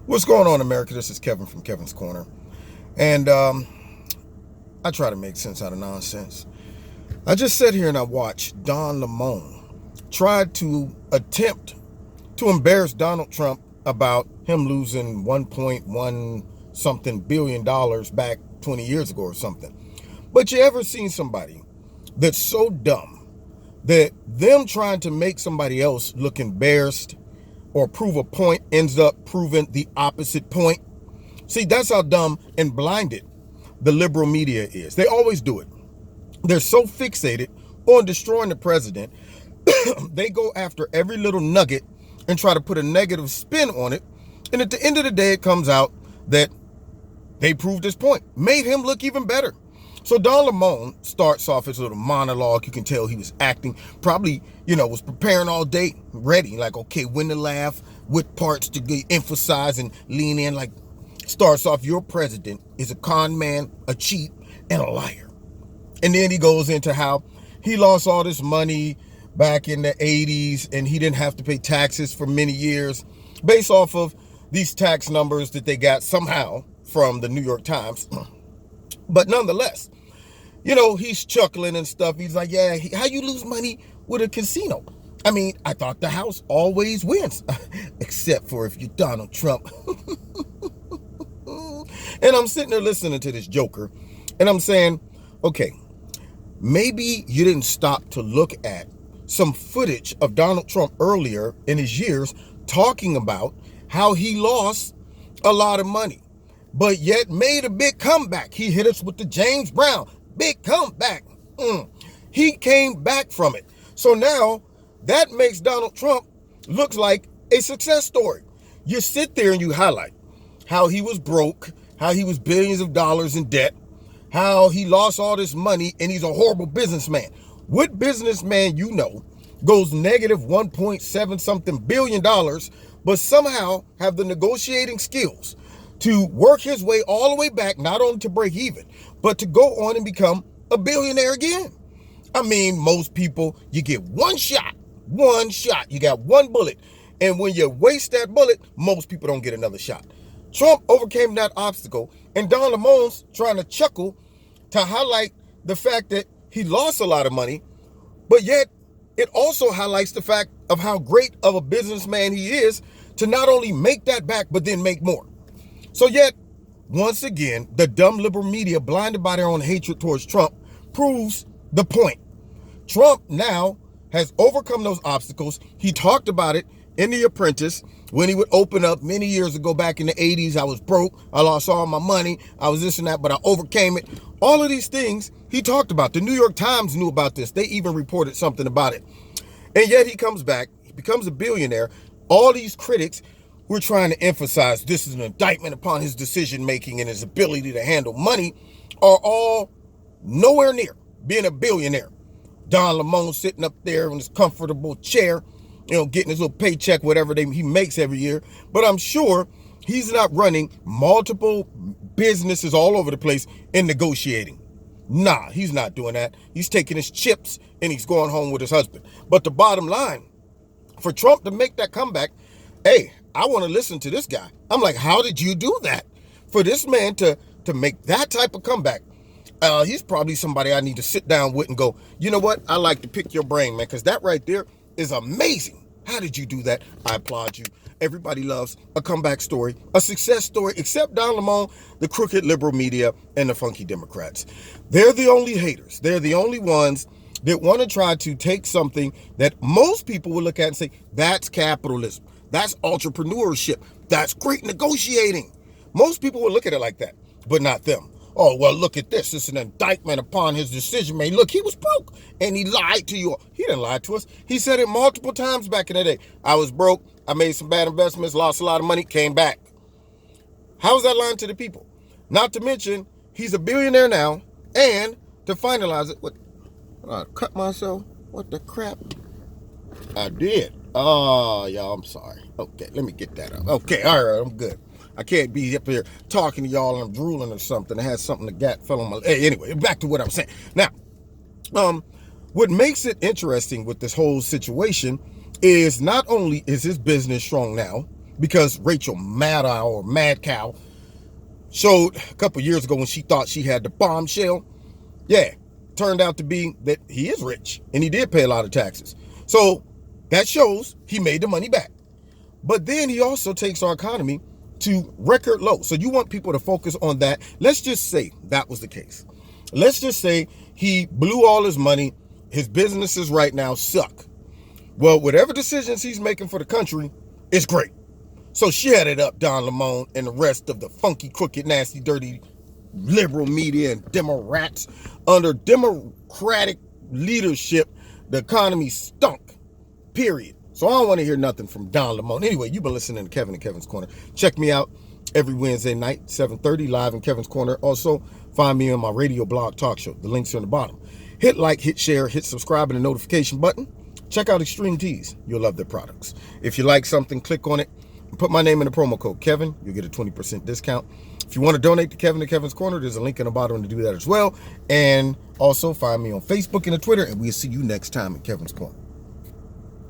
What's going on, America? This is Kevin from Kevin's Corner. And I try to make sense out of nonsense. I just sat here and I watched Don Lemon try to attempt to embarrass Donald Trump about him losing 1.1 something billion dollars back 20 years ago or something. But you ever seen somebody that's so dumb that them trying to make somebody else look embarrassed or prove a point ends up proving the opposite point? See, that's how dumb and blinded the liberal media is. They always do it. They're so fixated on destroying the president, they go after every little nugget and try to put a negative spin on it. And at the end of the day, it comes out that they proved his point, made him look even better. So Don Lemon starts off his little monologue. You can tell he was acting, probably, was preparing all day, ready, like, okay, when to laugh, what parts to emphasize and lean in. Like, starts off, your president is a con man, a cheat, and a liar. And then he goes into how he lost all this money back in the 80s and he didn't have to pay taxes for many years based off of these tax numbers that they got somehow from the New York Times. But nonetheless, he's chuckling and stuff. He's like, yeah, how you lose money with a casino? I mean, I thought the house always wins, except for if you're Donald Trump. And I'm sitting there listening to this joker, and I'm saying, okay, maybe you didn't stop to look at some footage of Donald Trump earlier in his years talking about how he lost a lot of money, but yet made a big comeback. He hit us with the James Brown, big comeback. He came back from it. So now that makes Donald Trump look like a success story. You sit there and you highlight how he was broke, how he was billions of dollars in debt, how he lost all this money, and he's a horrible businessman. What businessman goes negative 1.7 something billion dollars, but somehow have the negotiating skills to work his way all the way back, not only to break even, but to go on and become a billionaire again? I mean, most people, you get one shot, you got one bullet. And when you waste that bullet, most people don't get another shot. Trump overcame that obstacle, and Don Lemon's trying to chuckle to highlight the fact that he lost a lot of money, but yet it also highlights the fact of how great of a businessman he is to not only make that back, but then make more. So yet, once again, the dumb liberal media, blinded by their own hatred towards Trump, proves the point. Trump now has overcome those obstacles. He talked about it in The Apprentice when he would open up many years ago back in the 80s. I was broke. I lost all my money. I was this and that, but I overcame it. All of these things he talked about. The New York Times knew about this. They even reported something about it. And yet he comes back. He becomes a billionaire. All these critics who are trying to emphasize this is an indictment upon his decision making and his ability to handle money are all nowhere near being a billionaire. Don Lemon sitting up there in his comfortable chair, getting his little paycheck, whatever he makes every year. But I'm sure he's not running multiple businesses all over the place and negotiating. Nah, he's not doing that. He's taking his chips and he's going home with his husband. But the bottom line, for Trump to make that comeback, hey, I want to listen to this guy. I'm like, how did you do that? For this man to make that type of comeback, he's probably somebody I need to sit down with and go, you know what? I like to pick your brain, man, because that right there is amazing. How did you do that? I applaud you. Everybody loves a comeback story, a success story, except Don Lemon, the crooked liberal media, and the funky Democrats. They're the only haters. They're the only ones that want to try to take something that most people will look at and say, that's capitalism. That's entrepreneurship. That's great negotiating. Most people will look at it like that, but not them. Oh, well, look at this. It's an indictment upon his decision making. Look, he was broke and he lied to you. He didn't lie to us. He said it multiple times back in the day. I was broke. I made some bad investments, lost a lot of money, came back. How is that lying to the people? Not to mention, he's a billionaire now. And to finalize it, I cut myself? What the crap? I did. Oh, y'all, I'm sorry. Okay, let me get that up. Okay, all right, I'm good. I can't be up here talking to y'all and I'm drooling or something. I had something that got fell on my... Hey, anyway, back to what I'm saying. Now, what makes it interesting with this whole situation is not only is his business strong now, because Rachel Maddow or Mad Cow showed a couple years ago when she thought she had the bombshell. Yeah, turned out to be that he is rich and he did pay a lot of taxes. So that shows he made the money back. But then he also takes our economy to record low. So you want people to focus on that. Let's just say that was the case. Let's just say he blew all his money. His businesses right now suck. Well, whatever decisions he's making for the country is great. So shut it up, Don Lemon and the rest of the funky, crooked, nasty, dirty liberal media and Democrats. Under Democratic leadership, the economy stunk, period. So I don't want to hear nothing from Don Lemon. Anyway, you've been listening to Kevin and Kevin's Corner. Check me out every Wednesday night, 7:30, live in Kevin's Corner. Also, find me on my radio blog talk show. The links are in the bottom. Hit like, hit share, hit subscribe, and the notification button. Check out Extreme Teas. You'll love their products. If you like something, click on it. Put my name in the promo code Kevin. You'll get a 20% discount. If you want to donate to Kevin and Kevin's Corner, there's a link in the bottom to do that as well. And also find me on Facebook and Twitter, and we'll see you next time at Kevin's Corner.